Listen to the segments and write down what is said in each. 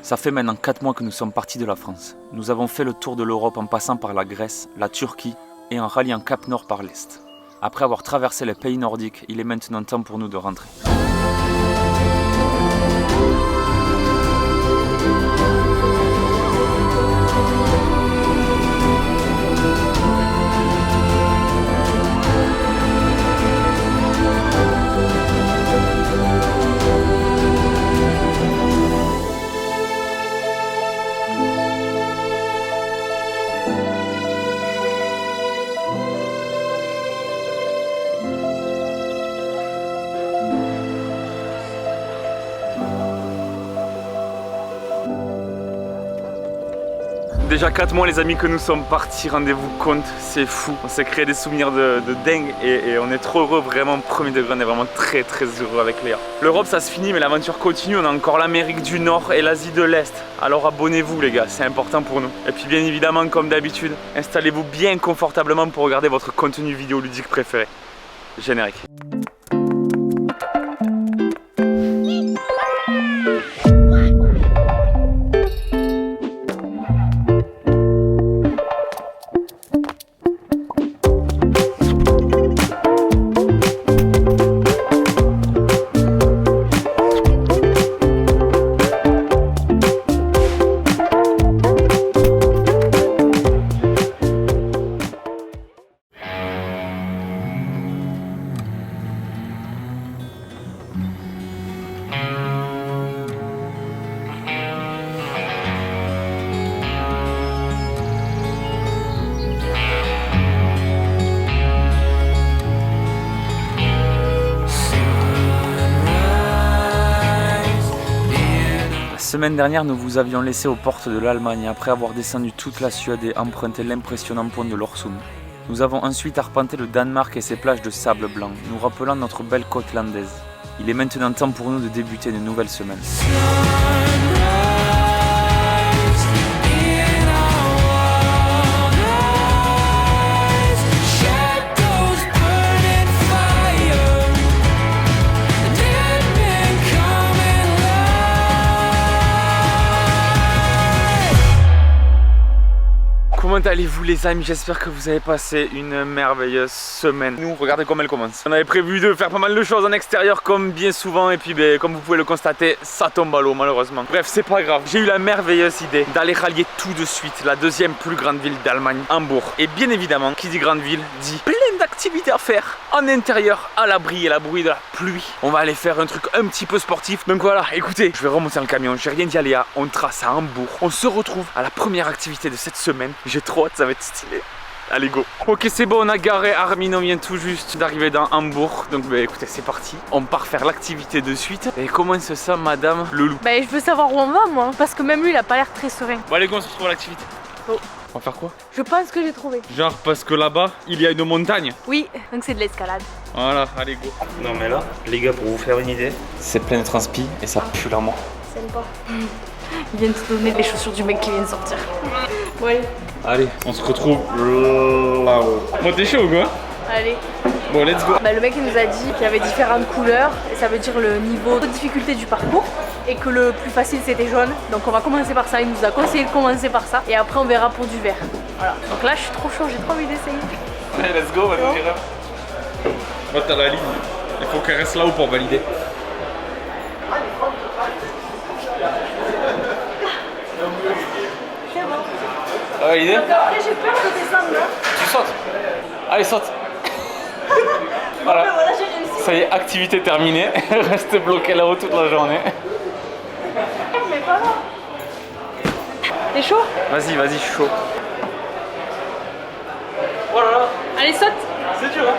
Ça fait maintenant 4 mois que nous sommes partis de la France. Nous avons fait le tour de l'Europe en passant par la Grèce, la Turquie et en ralliant Cap Nord par l'Est. Après avoir traversé les pays nordiques, il est maintenant temps pour nous de rentrer. Déjà 4 mois les amis que nous sommes partis, rendez-vous compte, c'est fou. On s'est créé des souvenirs de dingue et on est trop heureux, vraiment premier degré, on est vraiment très heureux avec Léa. L'Europe ça se finit mais l'aventure continue, on a encore l'Amérique du Nord et l'Asie de l'Est. Alors abonnez-vous les gars, c'est important pour nous. Et puis bien évidemment comme d'habitude, installez-vous bien confortablement pour regarder votre contenu vidéoludique préféré. Générique. La semaine dernière, nous vous avions laissé aux portes de l'Allemagne après avoir descendu toute la Suède et emprunté l'impressionnant pont de l'Orsum. Nous avons ensuite arpenté le Danemark et ses plages de sable blanc, nous rappelant notre belle côte landaise. Il est maintenant temps pour nous de débuter une nouvelle semaine. Comment allez-vous les amis? J'espère que vous avez passé une merveilleuse semaine. Nous, regardez comme elle commence. On avait prévu de faire pas mal de choses en extérieur comme bien souvent. Et puis comme vous pouvez le constater, ça tombe à l'eau malheureusement. Bref, c'est pas grave. J'ai eu la merveilleuse idée d'aller rallier tout de suite la deuxième plus grande ville d'Allemagne, Hambourg. Et bien évidemment, qui dit grande ville, dit plein d'activités à faire en intérieur, à l'abri et l'abri de la pluie. On va aller faire un truc un petit peu sportif. Donc voilà, écoutez, je vais remonter dans le camion. J'ai rien dit à Léa. On trace à Hambourg. On se retrouve à la première activité de cette semaine. J'ai trop hâte, ça va être stylé. Allez go. Ok c'est bon, on a garé Armin, on vient tout juste d'arriver dans Hambourg. Donc écoutez c'est parti, on part faire l'activité de suite. Et comment c'est ça madame le loup? Bah je veux savoir où on va moi, parce que même lui il a pas l'air très serein. Bon allez go, on se retrouve à l'activité. Oh. On va faire quoi? Je pense que j'ai trouvé. Genre parce que là-bas il y a une montagne. Oui, donc c'est de l'escalade. Voilà, allez go. Non mais là, les gars pour vous faire une idée, c'est plein de transpi et ça pue la mort. C'est pas. Il vient de te donner les chaussures du mec qui vient de sortir. Bon allez. Allez, on se retrouve là-haut. Bon t'es chaud quoi? Allez. Bon let's go. Bah, le mec il nous a dit qu'il y avait différentes couleurs et ça veut dire le niveau de difficulté du parcours et que le plus facile c'était jaune. Donc on va commencer par ça, il nous a conseillé de commencer par ça et après on verra pour du vert. Voilà. Donc là je suis trop chaud, j'ai trop envie d'essayer. Allez let's go, vas-y Jérôme. Moi t'as la ligne, il faut qu'elle reste là-haut pour valider. Ah, idée. Donc après j'ai peur de descendre là. Tu sautes. Allez saute. Voilà. Voilà j'ai réussi. Ça y est, activité terminée. Reste bloqué là-haut toute la journée. Mais pas là. T'es chaud? Vas-y, vas-y, chaud. Oh là là. Allez saute. C'est dur hein.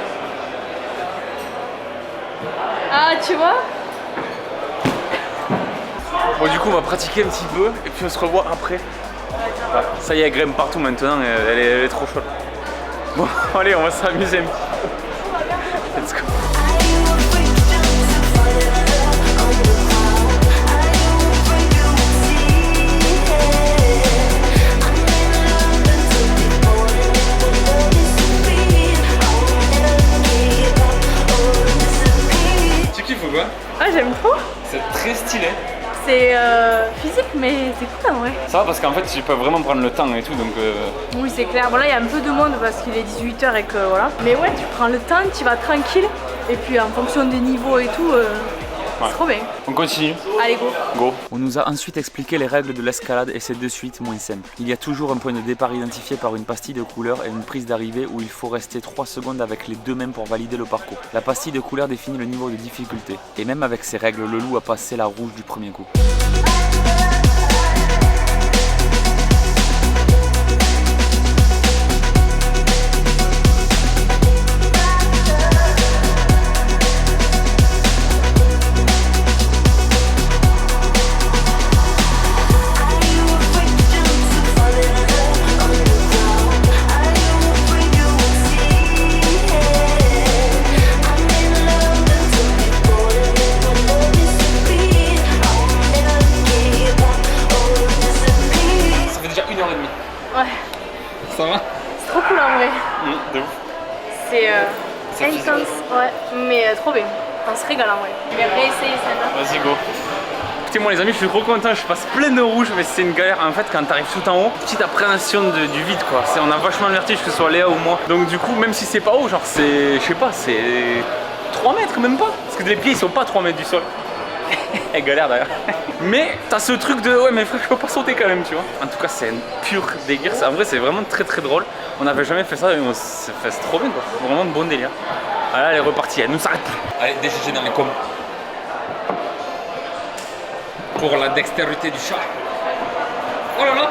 Ah tu vois? Bon du coup on va pratiquer un petit peu et puis on se revoit après. Ah, ça y est, elle grimpe partout maintenant, elle est trop chaude. Bon allez, on va s'amuser un petit peu. Let's go. Ah j'aime trop. C'est très stylé. c'est physique, mais c'est cool en vrai. Ça va parce qu'en fait, tu peux vraiment prendre le temps et tout, donc... Oui, c'est clair. Bon, là, il y a un peu de monde parce qu'il est 18 h et que voilà. Mais ouais, tu prends le temps, tu vas tranquille. Et puis en fonction des niveaux et tout, c'est trop bien. On continue. Allez, go. Go. On nous a ensuite expliqué les règles de l'escalade et c'est de suite moins simple. Il y a toujours un point de départ identifié par une pastille de couleur et une prise d'arrivée où il faut rester 3 secondes avec les deux mains pour valider le parcours. La pastille de couleur définit le niveau de difficulté. Et même avec ces règles, le loup a passé la rouge du premier coup. Ça va? C'est trop cool en vrai. De ouf. C'est intense, ouais, mais trop bien. On se régale en vrai. Je vais réessayer celle-là. Vas-y, go. Écoutez, moi les amis, je suis trop content. Je passe plein de rouge, mais c'est une galère. En fait, quand t'arrives tout en haut, petite appréhension du vide quoi. On a vachement le vertige, que ce soit Léa ou moi. Donc, du coup, même si c'est pas haut, genre, c'est. Je sais pas, c'est 3 mètres, même pas. Parce que les pieds ils sont pas 3 mètres du sol. Elle galère d'ailleurs. Mais t'as ce truc de ouais mais frère je peux pas sauter quand même tu vois. En tout cas c'est un pur délire. En vrai c'est vraiment très très drôle. On n'avait jamais fait ça et c'est trop bien quoi. Vraiment de bon délire. Ah là elle est repartie, elle nous s'arrête plus. Allez DGG dans les coms. Pour la dextérité du chat. Oh là là.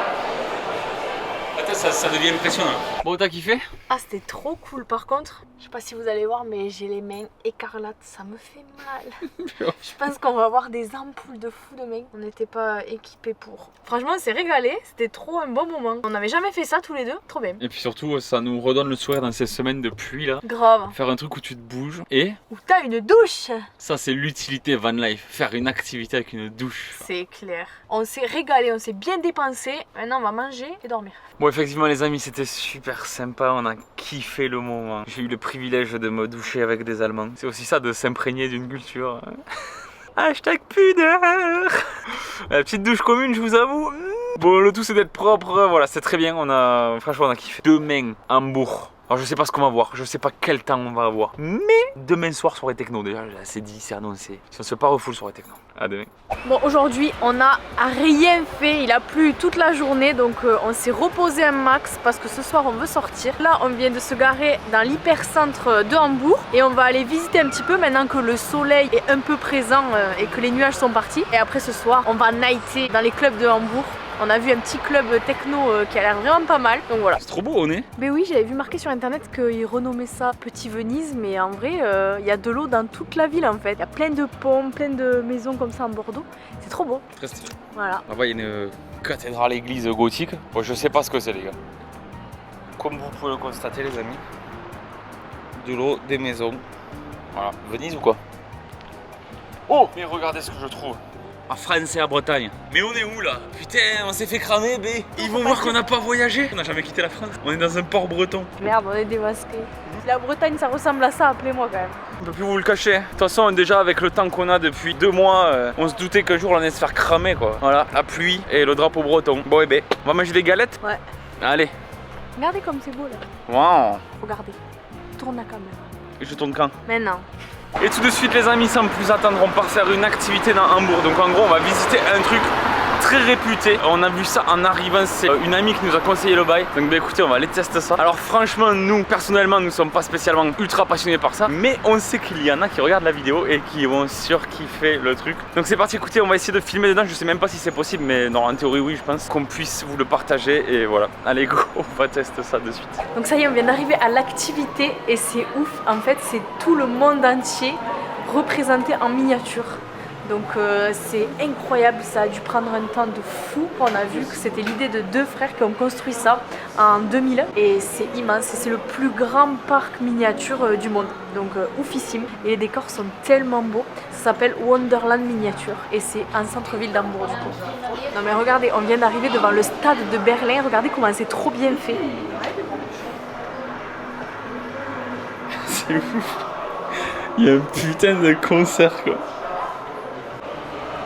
Attends ça devient impressionnant. Bon t'as kiffé? Ah c'était trop cool par contre. Je sais pas si vous allez voir mais j'ai les mains écarlates, ça me fait mal. Je pense qu'on va avoir des ampoules de fou de mains. On n'était pas équipés pour. Franchement on s'est régalé, c'était trop un bon moment. On n'avait jamais fait ça tous les deux, trop bien. Et puis surtout ça nous redonne le sourire dans ces semaines de pluie là. Grave. Faire un truc où tu te bouges et... Où t'as une douche. Ça c'est l'utilité van life, faire une activité avec une douche. C'est clair. On s'est régalé, on s'est bien dépensé. Maintenant on va manger et dormir. Bon effectivement les amis c'était super sympa, on a kiffé le moment. J'ai eu le privilège de me doucher avec des Allemands. C'est aussi ça de s'imprégner d'une culture. Hashtag pudeur. La petite douche commune je vous avoue. Bon le tout c'est d'être propre, voilà c'est très bien, franchement on a kiffé. Demain, Hambourg. Alors je sais pas ce qu'on va voir, je sais pas quel temps on va avoir. Mais demain soir soirée techno déjà, c'est dit, c'est annoncé. Si on se fait pas refoule soirée techno. À demain. Bon aujourd'hui on a rien fait, il a plu toute la journée donc on s'est reposé un max parce que ce soir on veut sortir. Là on vient de se garer dans l'hypercentre de Hambourg et on va aller visiter un petit peu maintenant que le soleil est un peu présent et que les nuages sont partis. Et après ce soir on va nighter dans les clubs de Hambourg. On a vu un petit club techno qui a l'air vraiment pas mal, donc voilà. C'est trop beau on est. Mais oui, j'avais vu marqué sur internet qu'ils renommaient ça Petit Venise, mais en vrai, il y a de l'eau dans toute la ville en fait. Il y a plein de ponts, plein de maisons comme ça en Bordeaux. C'est trop beau. Très stylé. Voilà. Là-bas il y a une cathédrale église gothique. Bon, je sais pas ce que c'est les gars. Comme vous pouvez le constater les amis, de l'eau, des maisons. Voilà, Venise ou quoi? Oh, mais regardez ce que je trouve. En France et à Bretagne. Mais on est où là? Putain, on s'est fait cramer, bé. Ils vont voir qu'on n'a pas voyagé. On n'a jamais quitté la France. On est dans un port breton. Merde, on est démasqués. La Bretagne, ça ressemble à ça, appelez-moi quand même. On peut plus vous le cacher. De toute façon, déjà avec le temps qu'on a depuis 2 mois, on se doutait qu'un jour on allait se faire cramer quoi. Voilà, la pluie et le drapeau breton. Bon et bé, on va manger des galettes? Ouais. Allez. Regardez comme c'est beau là. Waouh. Regardez. Tourne la caméra. Je tourne quand? Maintenant. Et tout de suite les amis, sans plus attendre, on part faire une activité dans Hambourg. Donc en gros on va visiter un truc très réputé. On a vu ça en arrivant, c'est une amie qui nous a conseillé le bail. Donc bah écoutez, on va aller tester ça. Alors franchement nous, personnellement, nous sommes pas spécialement ultra passionnés par ça, mais on sait qu'il y en a qui regardent la vidéo et qui vont surkiffer le truc. Donc c'est parti, écoutez, on va essayer de filmer dedans. Je sais même pas si c'est possible, mais non, en théorie oui, je pense qu'on puisse vous le partager. Et voilà, allez go, on va tester ça de suite. Donc ça y est, on vient d'arriver à l'activité et c'est ouf. En fait, c'est tout le monde entier représenté en miniature. Donc c'est incroyable, ça a dû prendre un temps de fou. On a vu que c'était l'idée de 2 frères qui ont construit ça en 2000 et c'est immense, c'est le plus grand parc miniature du monde. Donc oufissime et les décors sont tellement beaux. Ça s'appelle Wonderland Miniature et c'est en centre-ville d'Hambourg du coup. Non mais regardez, on vient d'arriver devant le stade de Berlin, regardez comment c'est trop bien fait. C'est ouf. Il y a un putain de concert quoi.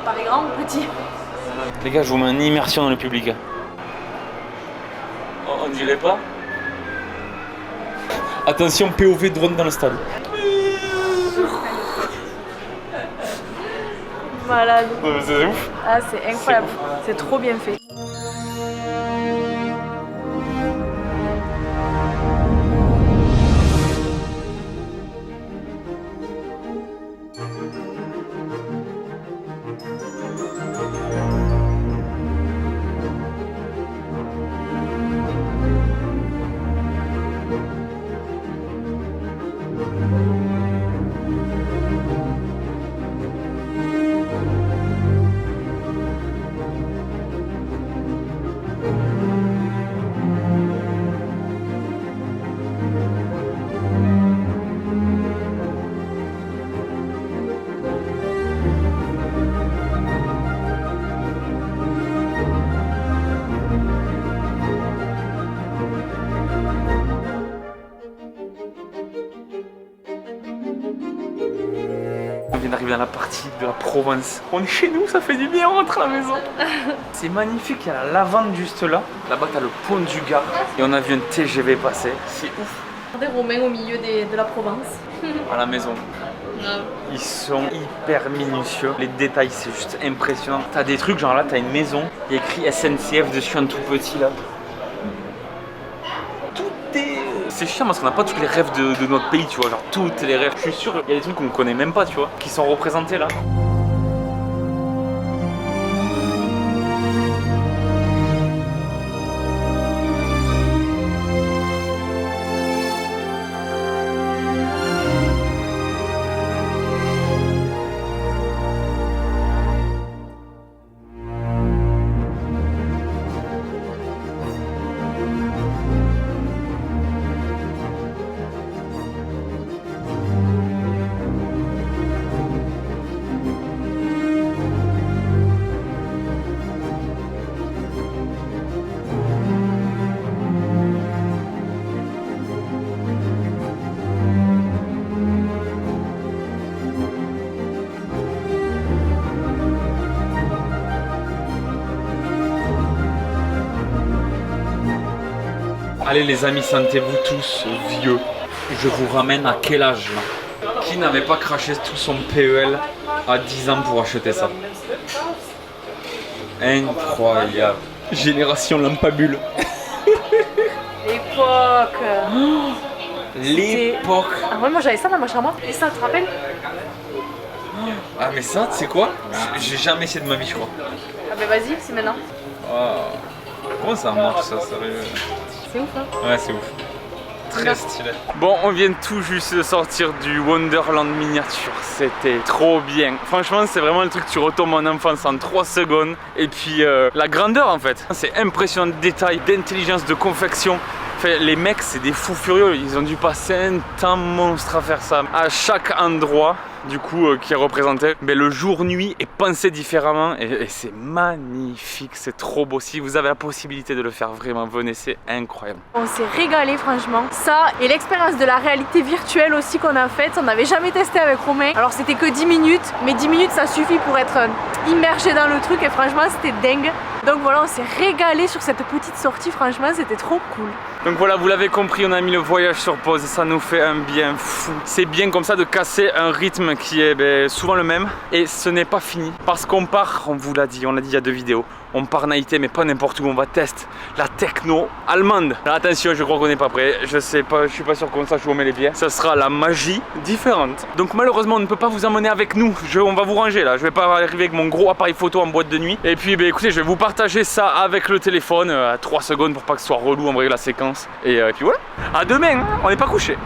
Paris grand ou petit? Les gars, je vous mets une immersion dans le public. On dirait pas. Attention, POV drone dans le stade. Malade. C'est ouf. Ah, c'est incroyable. C'est trop bien fait. On vient d'arriver dans la partie de la Provence. On est chez nous, ça fait du bien, on rentre à la maison. C'est magnifique, il y a la lavande juste là. Là-bas, t'as le pont du Gard. Et on a vu un TGV passer. C'est ouf. Des Romains au milieu de la Provence. À la maison. Ils sont hyper minutieux. Les détails, c'est juste impressionnant. T'as des trucs, genre là, t'as une maison. Il y a écrit SNCF dessus en tout petit là. C'est chiant parce qu'on n'a pas tous les rêves de notre pays, tu vois, genre toutes les rêves. Je suis sûr, il y a des trucs qu'on connaît même pas, tu vois, qui sont représentés là. Allez les amis, sentez-vous tous vieux. Je vous ramène à quel âge là? Qui n'avait pas craché tout son PEL à 10 ans pour acheter ça? Incroyable. Génération lampabule. L'époque. L'époque. Ah ouais, moi j'avais ça dans ma chambre. Et ça, tu te rappelles? Ah mais ça, tu sais quoi? J'ai jamais essayé de ma vie, je crois. Ah bah vas-y, c'est maintenant. Oh. Comment ça marche ça, sérieux? C'est ouf hein? Ouais, c'est ouf. Très stylé. Bon, on vient tout juste de sortir du Wonderland miniature. C'était trop bien. Franchement, c'est vraiment le truc, tu retombes en enfance en 3 secondes. Et puis, la grandeur en fait. C'est impressionnant de détails, d'intelligence, de confection. Enfin, les mecs, c'est des fous furieux. Ils ont dû passer un temps monstre à faire ça. À chaque endroit, du coup, qui est représenté, mais le jour-nuit est pensé différemment. Et c'est magnifique, c'est trop beau. Si vous avez la possibilité de le faire, vraiment, venez, c'est incroyable. On s'est régalé franchement. Ça et l'expérience de la réalité virtuelle aussi qu'on a faite, on n'avait jamais testé avec Romain. Alors c'était que 10 minutes, mais 10 minutes ça suffit pour être immergé dans le truc et franchement c'était dingue. Donc voilà, on s'est régalé sur cette petite sortie, franchement c'était trop cool. Donc voilà, vous l'avez compris, on a mis le voyage sur pause et ça nous fait un bien fou. C'est bien comme ça de casser un rythme qui est souvent le même. Et ce n'est pas fini parce qu'on part, on vous l'a dit, on l'a dit il y a 2 vidéos. On part naïté mais pas n'importe où, on va tester la techno allemande. Là, attention, je crois qu'on n'est pas prêt, je sais pas, je suis pas sûr comment ça je vous mets les pieds. Ça sera la magie différente. Donc malheureusement on ne peut pas vous emmener avec nous, on va vous ranger là. Je vais pas arriver avec mon gros appareil photo en boîte de nuit. Et puis écoutez, je vais vous partager ça avec le téléphone à 3 secondes pour pas que ce soit relou en vrai la séquence. Et puis voilà, à demain, hein, on n'est pas couché.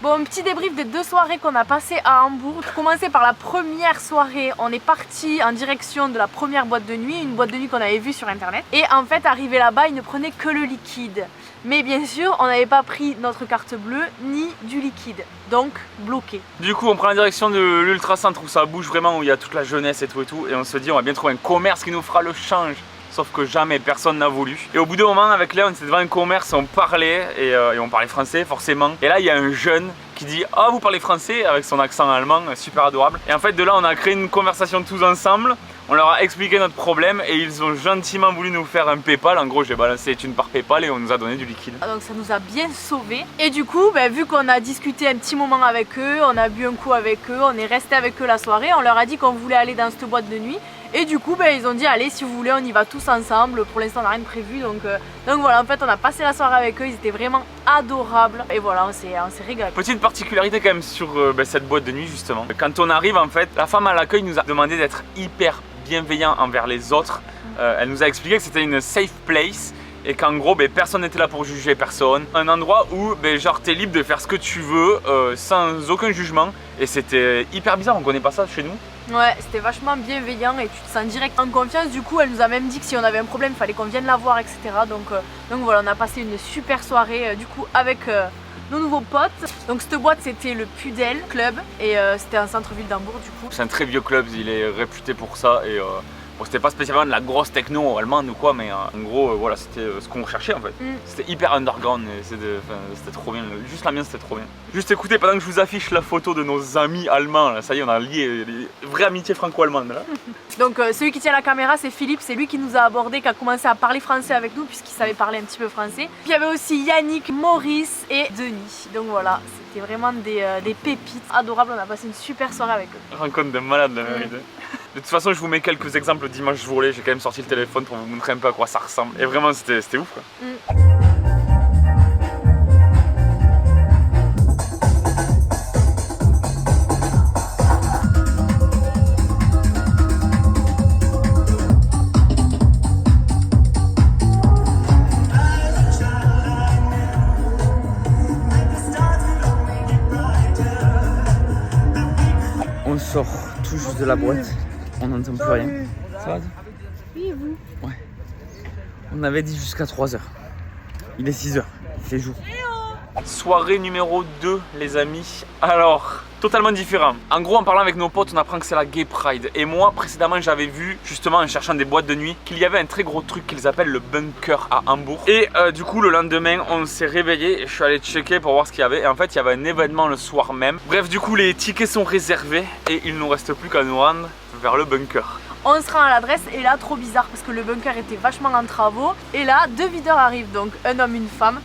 Bon, un petit débrief des 2 soirées qu'on a passées à Hambourg. Pour commencer par la première soirée, on est parti en direction de la première boîte de nuit, une boîte de nuit qu'on avait vue sur internet. Et en fait, arrivé là-bas, ils ne prenaient que le liquide. Mais bien sûr, on n'avait pas pris notre carte bleue ni du liquide. Donc, bloqué. Du coup, on prend la direction de l'ultra-centre où ça bouge vraiment, où il y a toute la jeunesse et tout. Et on se dit, on va bien trouver un commerce qui nous fera le change. Sauf que jamais personne n'a voulu. Et au bout d'un moment, avec Léon, on était devant un commerce, on parlait et on parlait français forcément. Et là, il y a un jeune qui dit « Ah, vous parlez français ?» avec son accent allemand, super adorable. Et en fait, de là, on a créé une conversation tous ensemble. On leur a expliqué notre problème et ils ont gentiment voulu nous faire un PayPal. En gros, j'ai balancé les thunes par PayPal et on nous a donné du liquide. Donc ça nous a bien sauvés. Et du coup, vu qu'on a discuté un petit moment avec eux, on a bu un coup avec eux, on est resté avec eux la soirée, on leur a dit qu'on voulait aller dans cette boîte de nuit. Et du coup, ils ont dit allez, si vous voulez, on y va tous ensemble. Pour l'instant, on n'a rien de prévu. Donc voilà, en fait, on a passé la soirée avec eux. Ils étaient vraiment adorables. Et voilà, on s'est régalé. Petite particularité quand même sur cette boîte de nuit justement. Quand on arrive, en fait, la femme à l'accueil nous a demandé d'être hyper bienveillant envers les autres. Elle nous a expliqué que c'était une safe place et qu'en gros personne n'était là pour juger personne. Un endroit où genre t'es libre de faire ce que tu veux sans aucun jugement et c'était hyper bizarre, on connaît pas ça chez nous. Ouais, c'était vachement bienveillant et tu te sens direct en confiance. Du coup, elle nous a même dit que si on avait un problème, il fallait qu'on vienne la voir, etc. Donc voilà, on a passé une super soirée du coup avec nos nouveaux potes. Donc cette boîte, c'était le Pudel Club et c'était un centre-ville d'Hambourg du coup. C'est un très vieux club, il est réputé pour ça et bon, c'était pas spécialement de la grosse techno allemande ou quoi, mais en gros voilà, c'était ce qu'on recherchait en fait. C'était hyper underground et c'était trop bien, juste l'ambiance c'était trop bien. Juste écoutez, pendant que je vous affiche la photo de nos amis allemands, là, ça y est, on a lié les vraies amitiés franco-allemandes là. Donc celui qui tient la caméra, c'est Philippe, c'est lui qui nous a abordé, qui a commencé à parler français avec nous puisqu'il savait parler un petit peu français. Puis il y avait aussi Yannick, Maurice et Denis. Donc voilà, c'était vraiment des pépites adorables, on a passé une super soirée avec eux. Rencontre de malade la vérité. De toute façon, je vous mets quelques exemples d'images volées, j'ai quand même sorti le téléphone pour vous montrer un peu à quoi ça ressemble. Et vraiment, c'était ouf quoi. On sort tout juste de la boîte, on n'entend plus rien. Ça va? Oui, vous? Ouais. On avait dit jusqu'à 3h. Il est 6h, il fait jour. Soirée numéro 2 les amis. Alors, totalement différent. En gros, en parlant avec nos potes, on apprend que c'est la Gay Pride. Et moi, précédemment, j'avais vu, justement en cherchant des boîtes de nuit, qu'il y avait un très gros truc qu'ils appellent le bunker à Hambourg. Et du coup, le lendemain, on s'est réveillé et je suis allé checker pour voir ce qu'il y avait. Et en fait, il y avait un événement le soir même. Bref, du coup, les tickets sont réservés et il ne nous reste plus qu'à nous rendre vers le bunker. On se rend à l'adresse et là, trop bizarre parce que le bunker était vachement en travaux. Et là, 2 videurs arrivent, donc un homme, une femme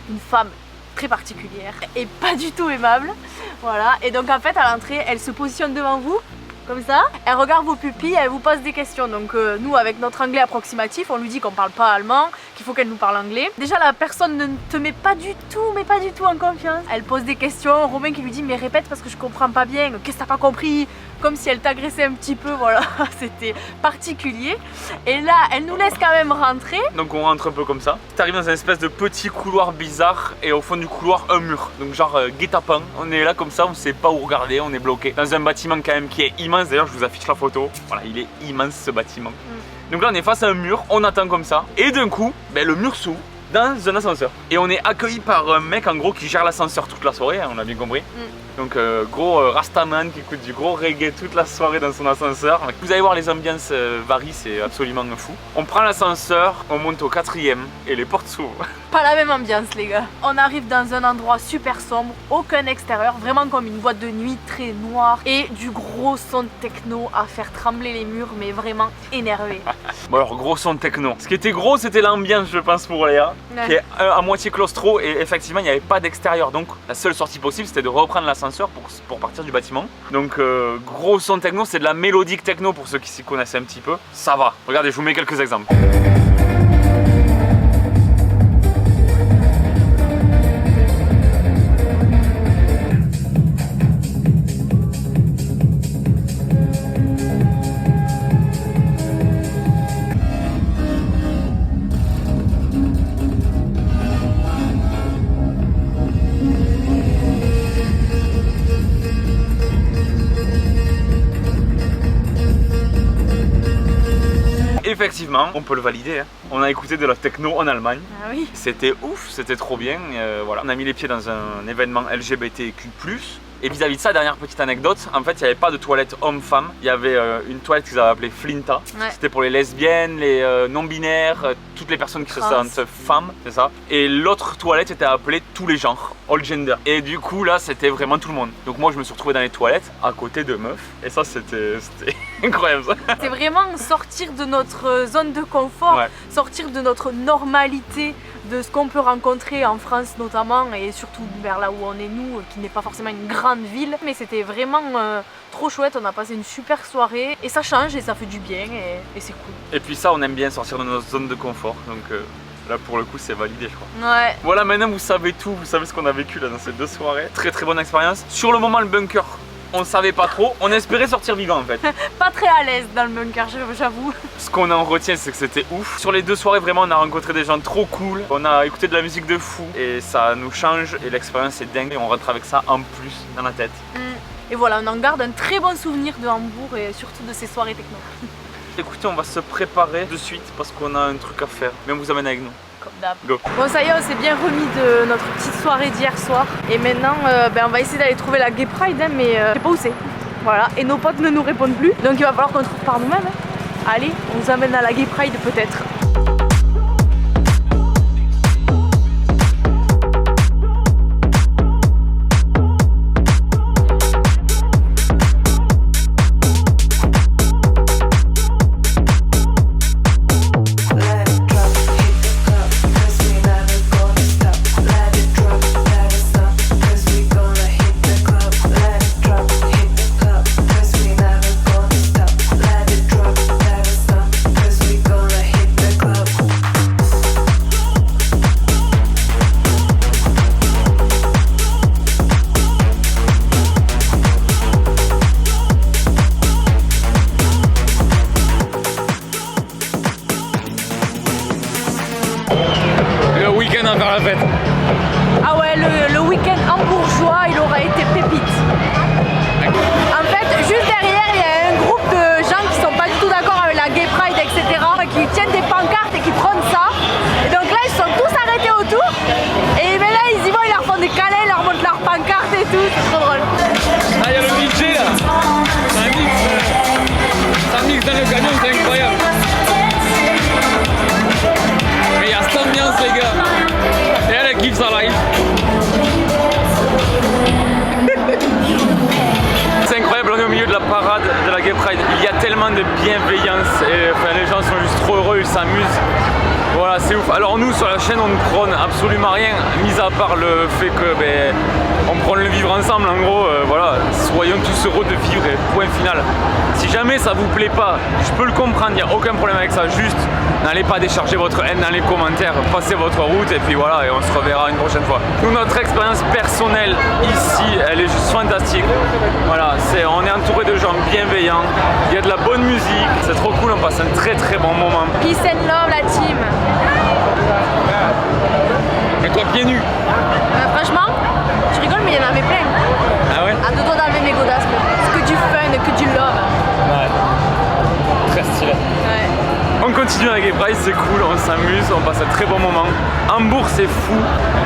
très particulière et pas du tout aimable. Voilà, et donc en fait à l'entrée, elle se positionne devant vous comme ça, elle regarde vos pupilles, elle vous pose des questions. Donc nous, avec notre anglais approximatif, on lui dit qu'on parle pas allemand, qu'il faut qu'elle nous parle anglais. Déjà la personne ne te met pas du tout en confiance. Elle pose des questions, Romain qui lui dit mais répète parce que je comprends pas bien, qu'est-ce que t'as pas compris? Comme si elle t'agressait un petit peu, voilà, c'était particulier. Et là, elle nous laisse quand même rentrer. Donc on rentre un peu comme ça. T'arrives dans un espèce de petit couloir bizarre et au fond du couloir, un mur. Donc genre guet-apens. On est là comme ça, on sait pas où regarder, on est bloqué. Dans un bâtiment quand même qui est immense, d'ailleurs je vous affiche la photo. Voilà, il est immense ce bâtiment. Donc là on est face à un mur, on attend comme ça. Et d'un coup, le mur s'ouvre dans un ascenseur. Et on est accueilli par un mec en gros qui gère l'ascenseur toute la soirée, hein, on a bien compris. Donc gros Rastaman qui écoute du gros reggae toute la soirée dans son ascenseur. Vous allez voir, les ambiances varient, c'est absolument fou. On prend l'ascenseur, on monte au 4e et les portes s'ouvrent. Pas la même ambiance les gars. On arrive dans un endroit super sombre, aucun extérieur, vraiment comme une boîte de nuit très noire et du gros son de techno à faire trembler les murs, mais vraiment énervé. Bon alors gros son de techno. Ce qui était gros, c'était l'ambiance je pense pour Léa, qui est à moitié claustro et effectivement il n'y avait pas d'extérieur. Donc la seule sortie possible c'était de reprendre l'ascenseur pour partir du bâtiment. Donc gros son techno, c'est de la mélodique techno pour ceux qui s'y connaissent un petit peu. Ça va, regardez, je vous mets quelques exemples. Effectivement, on peut le valider, hein. On a écouté de la techno en Allemagne. Ah oui. C'était ouf, c'était trop bien. Voilà. On a mis les pieds dans un événement LGBTQ+, Et vis-à-vis de ça, dernière petite anecdote, en fait il n'y avait pas de toilette homme-femme, il y avait une toilette qu'ils avaient appelée Flinta. Ouais. C'était pour les lesbiennes, les non-binaires, toutes les personnes qui se sentent femmes, c'est ça. Et l'autre toilette était appelée tous les genres, all gender. Et du coup là c'était vraiment tout le monde. Donc moi je me suis retrouvé dans les toilettes à côté de meufs. Et ça c'était incroyable ça. C'est vraiment sortir de notre zone de confort, Ouais. sortir de notre normalité, de ce qu'on peut rencontrer en France notamment et surtout vers là où on est nous, qui n'est pas forcément une grande ville. Mais c'était vraiment trop chouette, on a passé une super soirée et ça change et ça fait du bien et c'est cool. Et puis ça on aime bien sortir de notre zone de confort. Donc là pour le coup c'est validé je crois. Ouais. Voilà, maintenant vous savez tout, vous savez ce qu'on a vécu là dans ces 2 soirées. Très très bonne expérience. Sur le moment le bunker, on savait pas trop, on espérait sortir vivant en fait. Pas très à l'aise dans le bunker, j'avoue. Ce qu'on en retient c'est que c'était ouf. Sur les 2 soirées vraiment on a rencontré des gens trop cool. On a écouté de la musique de fou et ça nous change et l'expérience est dingue et on rentre avec ça en plus dans la tête. Et voilà, on en garde un très bon souvenir de Hambourg et surtout de ces soirées techno. Écoutez, on va se préparer de suite parce qu'on a un truc à faire. Mais on vous amène avec nous. Comme d'hab. Go. Bon ça y est, on s'est bien remis de notre petite soirée d'hier soir. Et maintenant, on va essayer d'aller trouver la Gay Pride, hein, mais je sais pas où c'est. Voilà, et nos potes ne nous répondent plus. Donc il va falloir qu'on trouve par nous-mêmes. Hein. Allez, on vous amène à la Gay Pride peut-être. week-end à faire la fête. Ah ouais, le week-end hambourgeois, il aura été pépite. En fait, juste derrière, il y a un groupe de gens qui sont pas du tout d'accord avec la Gay Pride, etc. qui tiennent des pancartes et qui prônent ça. Et donc là, ils se sont tous arrêtés autour. Et ben là, ils y vont, ils leur font des câlins, ils leur montrent leurs pancartes et tout. C'est trop drôle. Ah, il y a le DJ là. Ça mixe. Ça mixe dans le camion, c'est incroyable. Mais il y a cette ambiance, les gars. Et elle kiffe ça live. C'est incroyable, on est au milieu de la parade de la Gay Pride. Il y a tellement de bienveillance et enfin, les gens sont juste trop heureux, ils s'amusent. Voilà, c'est ouf. Alors nous sur la chaîne on ne prône absolument rien, mis à part le fait que on prône le vivre ensemble. En gros, voilà, soyons tous heureux de vivre et point final. Si jamais ça vous plaît pas, je peux le comprendre, il n'y a aucun problème avec ça. Juste, n'allez pas décharger votre haine dans les commentaires, passez votre route et puis voilà, et on se reverra une prochaine fois. Nous, notre expérience personnelle ici, elle est juste fantastique. Voilà, on est entouré de gens bienveillants, il y a de la bonne musique, c'est trop cool, on passe un très très bon moment. Peace and love la team. Et toi pieds nus? Franchement, tu rigoles mais il y en avait plein. Ah ouais? À deux doigts d'enlever mes godasses. C'est que du fun, que du love. Ouais. Très stylé. Ouais. On continue avec les Pride, c'est cool, on s'amuse, on passe un très bon moment. Hambourg c'est fou,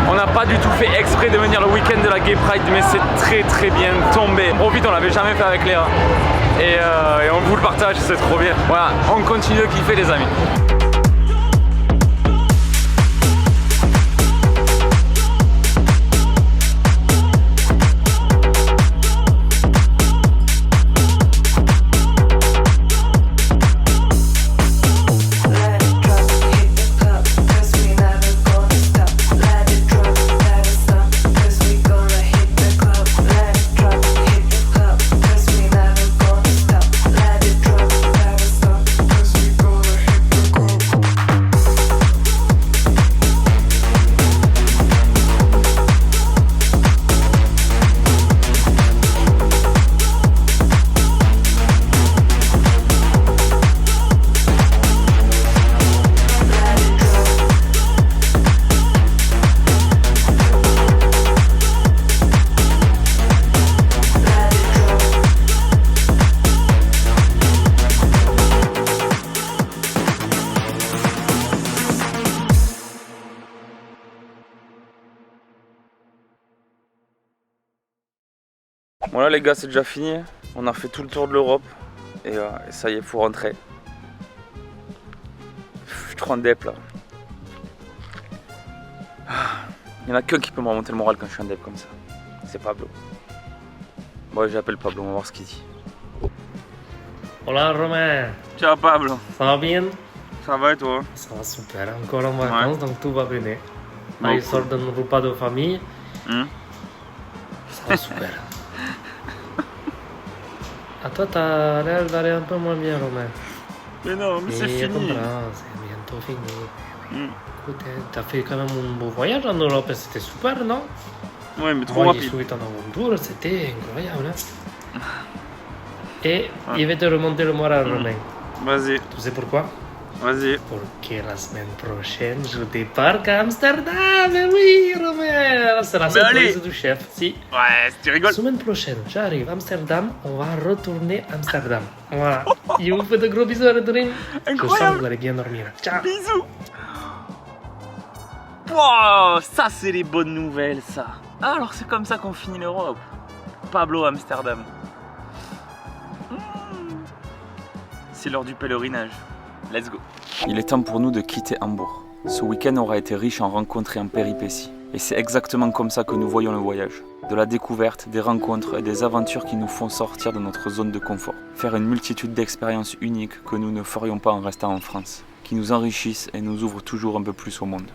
on n'a pas du tout fait exprès de venir le week-end de la Gay Pride, mais c'est très très bien tombé. On profite, on l'avait jamais fait avec Léa. Et on vous le partage, c'est trop bien. Voilà, on continue de kiffer les amis. Voilà les gars, c'est déjà fini. On a fait tout le tour de l'Europe. Et ça y est, faut rentrer. Je suis trop en dep là. Il n'y en a qu'un qui peut me remonter le moral quand je suis en dep comme ça. C'est Pablo. Bon, j'appelle Pablo, on va voir ce qu'il dit. Hola Romain, Ciao Pablo. ça va bien? Ça va et toi? Ça va super, encore en vacances, donc tout va bien. Là, il sort d'un repas de famille. Ça va super. À toi, t'as l'air d'aller un peu moins bien, Romain. Mais non, mais c'est Je fini. comprends, c'est bientôt fini. Écoute, t'as fait quand même un beau voyage en Europe, c'était super, non? Ouais, mais trop Moi, j'y rapide. suis en aventure, c'était incroyable. Hein? Et je vais te remonter le moral, Romain. Vas-y, Tu sais pourquoi? vas-y. Porque la semaine prochaine, je débarque à Amsterdam. Et oui, Romain, c'est la surprise du chef. Si. Ouais, tu La rigoles. semaine prochaine, j'arrive à Amsterdam. On va retourner à Amsterdam. Voilà. Je vous fais de gros bisous à Redouane. Je sens que Incroyable. vous allez bien dormir. Ciao. Bisous. Wow, ça c'est les bonnes nouvelles ça. Ah, alors c'est comme ça qu'on finit l'Europe. Pablo Amsterdam. C'est l'heure du pèlerinage. Let's go. Il est temps pour nous de quitter Hambourg. Ce week-end aura été riche en rencontres et en péripéties. Et c'est exactement comme ça que nous voyons le voyage. De la découverte, des rencontres et des aventures qui nous font sortir de notre zone de confort. Faire une multitude d'expériences uniques que nous ne ferions pas en restant en France. Qui nous enrichissent et nous ouvrent toujours un peu plus au monde.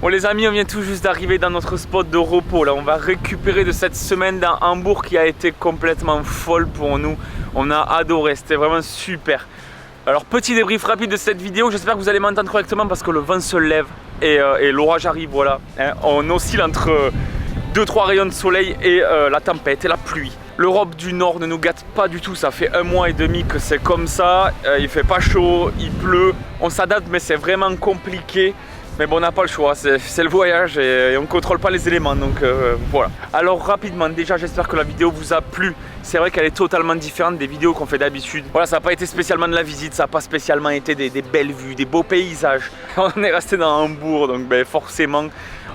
Bon les amis, on vient tout juste d'arriver dans notre spot de repos. Là, on va récupérer de cette semaine dans Hambourg qui a été complètement folle pour nous. On a adoré, c'était vraiment super. Alors petit débrief rapide de cette vidéo, j'espère que vous allez m'entendre correctement parce que le vent se lève et l'orage arrive, voilà. Hein, on oscille entre 2-3 rayons de soleil et la tempête et la pluie. L'Europe du Nord ne nous gâte pas du tout, ça fait 1 mois et demi que c'est comme ça. Il fait pas chaud, il pleut, on s'adapte mais c'est vraiment compliqué. Mais bon, on n'a pas le choix, c'est le voyage et on ne contrôle pas les éléments, donc voilà. Alors rapidement, déjà j'espère que la vidéo vous a plu. C'est vrai qu'elle est totalement différente des vidéos qu'on fait d'habitude. Voilà, ça n'a pas été spécialement de la visite, ça n'a pas spécialement été des belles vues, des beaux paysages. On est resté dans Hambourg, donc ben, forcément,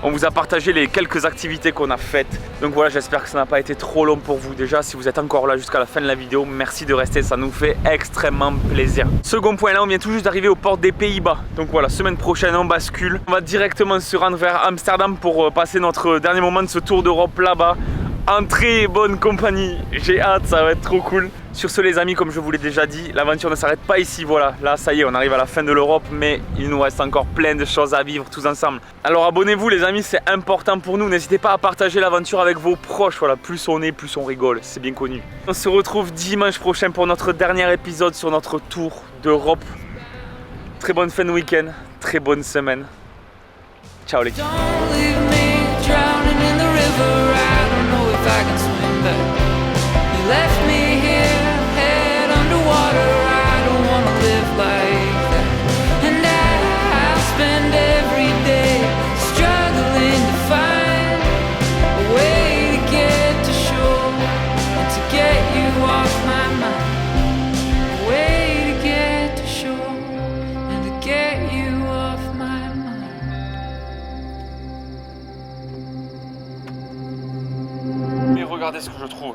on vous a partagé les quelques activités qu'on a faites. Donc voilà, j'espère que ça n'a pas été trop long pour vous. Déjà, si vous êtes encore là jusqu'à la fin de la vidéo, merci de rester, ça nous fait extrêmement plaisir. Second point, là, on vient tout juste d'arriver aux portes des Pays-Bas. Donc voilà, semaine prochaine, on bascule. On va directement se rendre vers Amsterdam pour passer notre dernier moment de ce tour d'Europe là-bas. En très bonne compagnie, j'ai hâte, ça va être trop cool. Sur ce les amis, comme je vous l'ai déjà dit, l'aventure ne s'arrête pas ici, voilà. Là ça y est, on arrive à la fin de l'Europe, mais il nous reste encore plein de choses à vivre tous ensemble. Alors abonnez-vous les amis, c'est important pour nous, n'hésitez pas à partager l'aventure avec vos proches, voilà. Plus on est, plus on rigole, c'est bien connu. On se retrouve dimanche prochain pour notre dernier épisode sur notre tour d'Europe. Très bonne fin de week-end, très bonne semaine. Ciao l'équipe. If I can swim back. You left me here, head underwater. I don't wanna live like that. And I spend every day struggling to find a way to get to shore and to get you off my mind. A way to get to shore and to get you off my mind. Mais regardez ce que je trouve.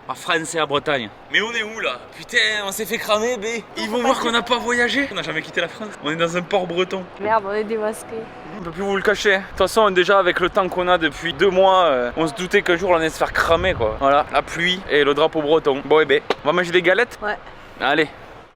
À France et à Bretagne. Mais on est où là? Putain, on s'est fait cramer, bé. Ils vont voir qu'on n'a pas voyagé. On n'a jamais quitté la France. On est dans un port breton. Merde, on est démasqué. On peut plus vous le cacher. De toute façon, déjà avec le temps qu'on a depuis 2 mois, on se doutait qu'un jour on allait se faire cramer quoi. Voilà, la pluie et le drapeau breton. Bon et bé, on va manger des galettes? Ouais. Allez.